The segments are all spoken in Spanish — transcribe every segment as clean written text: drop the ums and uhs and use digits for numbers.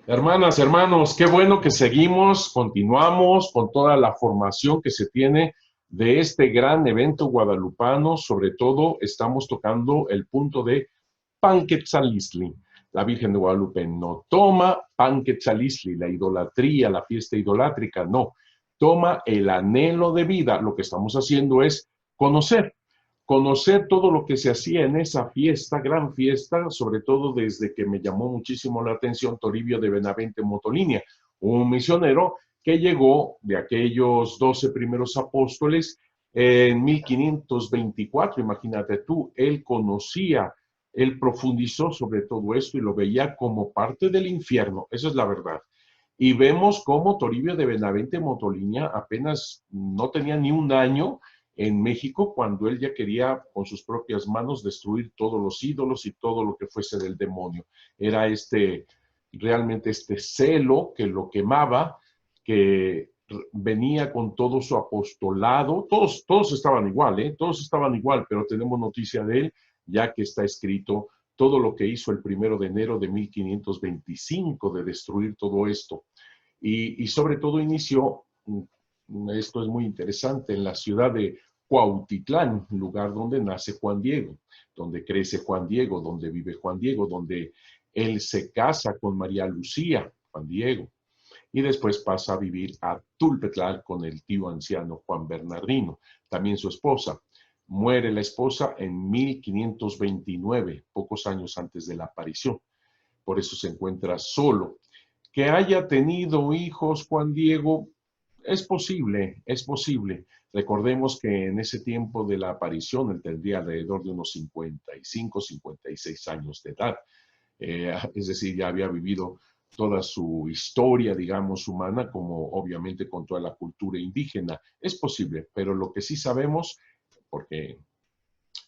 Hermanas, hermanos, qué bueno que seguimos, continuamos con toda la formación que se tiene de este gran evento guadalupano. Sobre todo, estamos tocando el punto de Panquetzalisli. La Virgen de Guadalupe no toma Panquetzalisli, la idolatría, la fiesta idolátrica, no. Toma el anhelo de vida. Lo que estamos haciendo es conocer, conocer todo lo que se hacía en esa fiesta, gran fiesta, sobre todo desde que me llamó muchísimo la atención Toribio de Benavente Motolinia, un misionero que llegó de aquellos 12 primeros apóstoles en 1524. Imagínate tú, él conocía, él profundizó sobre todo esto y lo veía como parte del infierno, esa es la verdad. Y vemos cómo Toribio de Benavente Motolinia apenas no tenía ni un año en México cuando él ya quería con sus propias manos destruir todos los ídolos y todo lo que fuese del demonio. Era realmente este celo que lo quemaba, que venía con todo su apostolado. Todos estaban igual, ¿eh? Todos estaban igual, pero tenemos noticia de él, ya que está escrito todo lo que hizo el 1 de enero de 1525 de destruir todo esto. Y sobre todo inició, esto es muy interesante, en la ciudad de Cuautitlán, lugar donde nace Juan Diego, donde crece Juan Diego, donde vive Juan Diego, donde él se casa con María Lucía, Juan Diego, y después pasa a vivir a Tulpetlán con el tío anciano Juan Bernardino, también su esposa. Muere la esposa en 1529, pocos años antes de la aparición. Por eso se encuentra solo. Que haya tenido hijos Juan Diego, es posible, es posible. Recordemos que en ese tiempo de la aparición él tendría alrededor de unos 55, 56 años de edad. Es decir, ya había vivido toda su historia, digamos, humana, como obviamente con toda la cultura indígena. Es posible, pero lo que sí sabemos, porque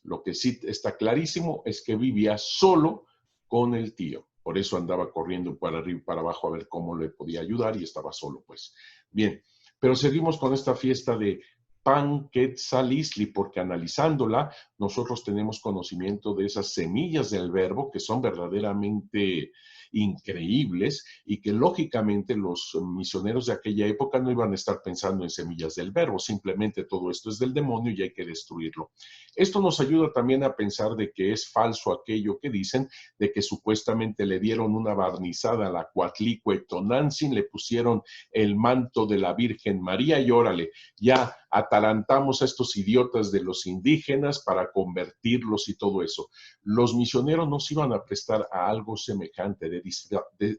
lo que sí está clarísimo es que vivía solo con el tío. Por eso andaba corriendo para arriba y para abajo a ver cómo le podía ayudar y estaba solo, pues. Bien, pero seguimos con esta fiesta de Panquetzalisli, porque analizándola, nosotros tenemos conocimiento de esas semillas del verbo que son verdaderamente increíbles y que lógicamente los misioneros de aquella época no iban a estar pensando en semillas del verbo, simplemente todo esto es del demonio y hay que destruirlo. Esto nos ayuda también a pensar de que es falso aquello que dicen de que supuestamente le dieron una barnizada a la Coatlicue Tonantzin, le pusieron el manto de la Virgen María y órale, ya atalantamos a estos idiotas de los indígenas para convertirlos y todo eso. Los misioneros no se iban a prestar a algo semejante de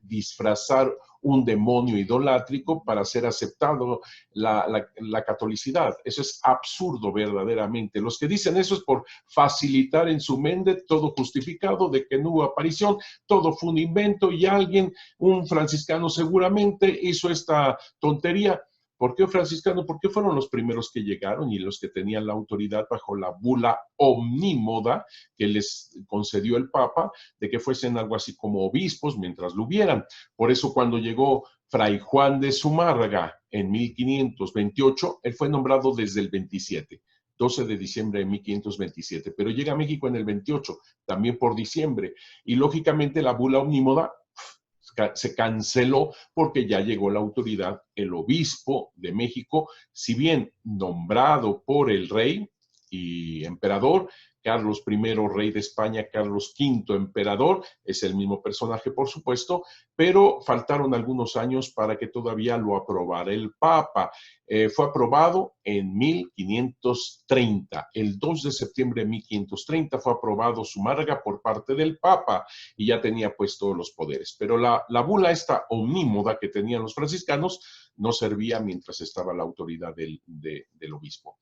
disfrazar un demonio idolátrico para ser aceptado la catolicidad. Eso es absurdo verdaderamente. Los que dicen eso es por facilitar en su mente todo justificado de que no hubo aparición, todo fue un invento y alguien, un franciscano seguramente hizo esta tontería. ¿Por qué franciscano? Porque fueron los primeros que llegaron y los que tenían la autoridad bajo la bula omnímoda que les concedió el Papa de que fuesen algo así como obispos mientras lo hubieran. Por eso cuando llegó Fray Juan de Zumárraga en 1528, él fue nombrado desde el 27. 12 de diciembre de 1527, pero llega a México en el 28, también por diciembre, y lógicamente la bula omnímoda se canceló porque ya llegó la autoridad, el obispo de México, si bien nombrado por el rey y emperador, Carlos I, rey de España, Carlos V, emperador, es el mismo personaje, por supuesto, pero faltaron algunos años para que todavía lo aprobara el Papa. Fue aprobado en 1530. El 2 de septiembre de 1530 fue aprobado Zumárraga por parte del Papa y ya tenía pues todos los poderes. Pero la bula esta omnímoda que tenían los franciscanos no servía mientras estaba la autoridad del obispo.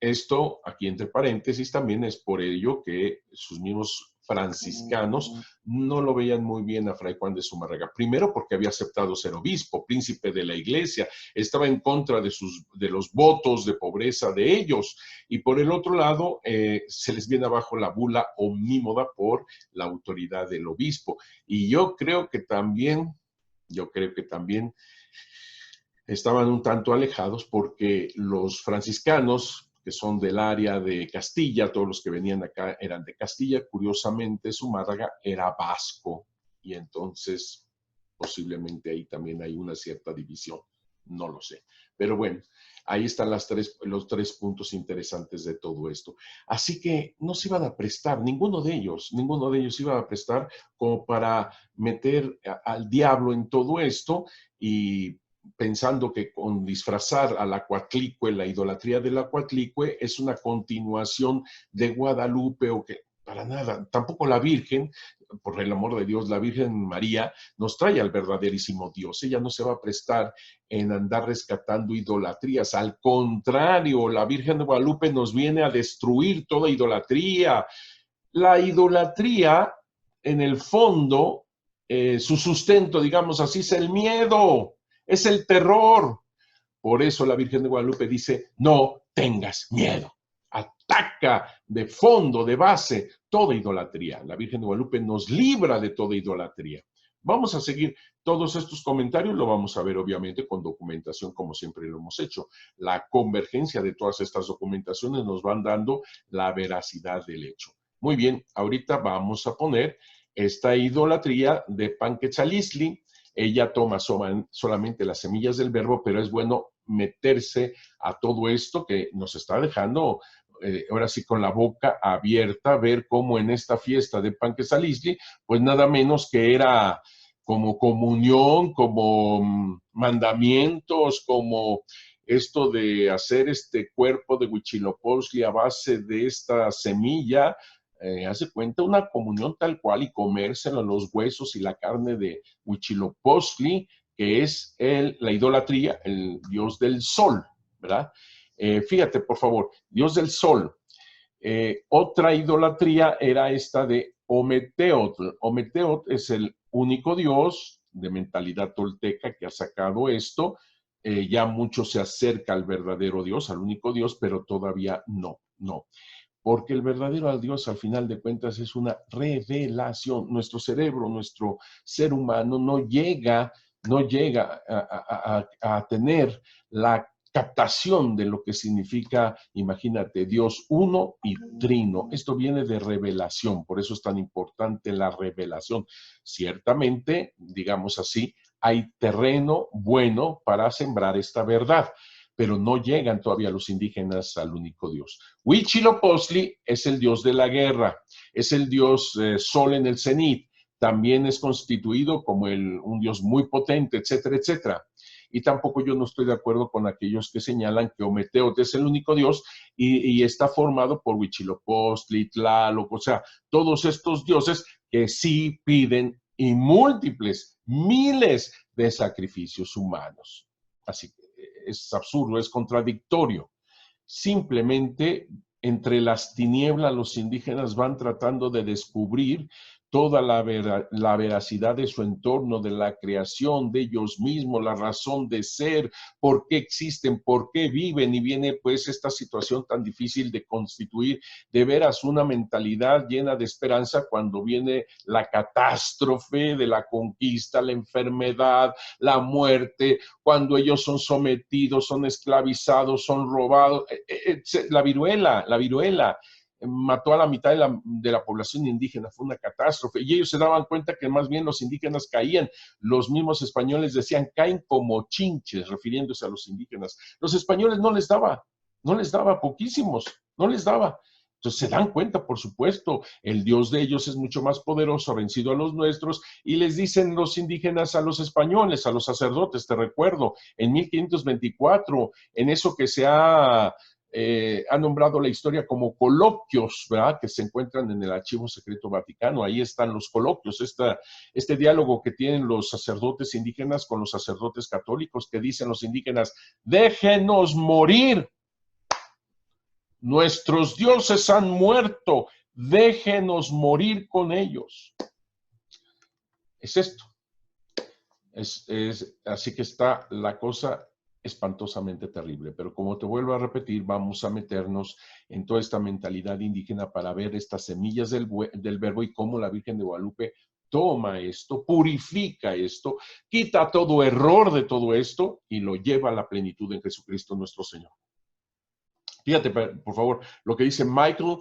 Esto, aquí entre paréntesis, también es por ello que sus mismos franciscanos no lo veían muy bien a Fray Juan de Zumárraga. Primero porque había aceptado ser obispo, príncipe de la iglesia, estaba en contra de los votos de pobreza de ellos. Y por el otro lado, se les viene abajo la bula omnímoda por la autoridad del obispo. Y yo creo que también estaban un tanto alejados porque los franciscanos, que son del área de Castilla, todos los que venían acá eran de Castilla, curiosamente Zumárraga era vasco y entonces posiblemente ahí también hay una cierta división, no lo sé. Pero bueno, ahí están los tres puntos interesantes de todo esto. Así que no se iban a prestar, ninguno de ellos iba a prestar como para meter al diablo en todo esto y pensando que con disfrazar a la Coatlicue, la idolatría de la Coatlicue, es una continuación de Guadalupe o que para nada, tampoco la Virgen, por el amor de Dios, la Virgen María nos trae al verdaderísimo Dios. Ella no se va a prestar en andar rescatando idolatrías. Al contrario, la Virgen de Guadalupe nos viene a destruir toda idolatría. La idolatría, en el fondo, su sustento, digamos así, es el miedo, es el terror. Por eso la Virgen de Guadalupe dice, no tengas miedo. Ataca de fondo, de base, toda idolatría. La Virgen de Guadalupe nos libra de toda idolatría. Vamos a seguir todos estos comentarios, lo vamos a ver obviamente con documentación como siempre lo hemos hecho. La convergencia de todas estas documentaciones nos van dando la veracidad del hecho. Muy bien, ahorita vamos a poner esta idolatría de Panquetzalisli. Ella toma solamente las semillas del verbo, pero es bueno meterse a todo esto que nos está dejando, ahora sí con la boca abierta, ver cómo en esta fiesta de Panquetzalisli, pues nada menos que era como comunión, como mandamientos, como esto de hacer este cuerpo de Huitzilopochtli a base de esta semilla, hace cuenta una comunión tal cual y comérselo los huesos y la carne de Huitzilopochtli, que es la idolatría, el dios del sol, ¿verdad? Fíjate, por favor, dios del sol. Otra idolatría era esta de Ometeotl. Ometeotl es el único dios de mentalidad tolteca que ha sacado esto. Ya mucho se acerca al verdadero dios, al único dios, pero todavía no. Porque el verdadero Dios, al final de cuentas, es una revelación. Nuestro cerebro, nuestro ser humano no llega a tener la captación de lo que significa, imagínate, Dios uno y trino. Esto viene de revelación, por eso es tan importante la revelación. Ciertamente, digamos así, hay terreno bueno para sembrar esta verdad, pero no llegan todavía los indígenas al único Dios. Huitzilopochtli es el dios de la guerra, es el dios sol en el cenit, también es constituido como un dios muy potente, etcétera, etcétera. Y tampoco yo no estoy de acuerdo con aquellos que señalan que Ometeotl es el único dios y está formado por Huitzilopochtli, Tlaloc, o sea, todos estos dioses que sí piden y múltiples, miles de sacrificios humanos. Así que es absurdo, es contradictorio. Simplemente entre las tinieblas los indígenas van tratando de descubrir toda la veracidad de su entorno, de la creación de ellos mismos, la razón de ser, por qué existen, por qué viven, y viene pues esta situación tan difícil de constituir de veras una mentalidad llena de esperanza cuando viene la catástrofe de la conquista, la enfermedad, la muerte, cuando ellos son sometidos, son esclavizados, son robados, la viruela mató a la mitad de la población indígena, fue una catástrofe, y ellos se daban cuenta que más bien los indígenas caían, los mismos españoles decían, caen como chinches, refiriéndose a los indígenas. Los españoles no les daba poquísimos, no les daba. Entonces se dan cuenta, por supuesto, el Dios de ellos es mucho más poderoso, vencido a los nuestros, y les dicen los indígenas a los españoles, a los sacerdotes, te recuerdo, en 1524, en eso que se ha nombrado la historia como coloquios, ¿verdad? Que se encuentran en el Archivo Secreto Vaticano. Ahí están los coloquios, este diálogo que tienen los sacerdotes indígenas con los sacerdotes católicos, que dicen los indígenas, déjenos morir, nuestros dioses han muerto, déjenos morir con ellos. Es esto. Así que está la cosa espantosamente terrible, pero como te vuelvo a repetir, vamos a meternos en toda esta mentalidad indígena para ver estas semillas del verbo y cómo la Virgen de Guadalupe toma esto, purifica esto, quita todo error de todo esto y lo lleva a la plenitud en Jesucristo nuestro Señor. Fíjate, por favor, lo que dice Michael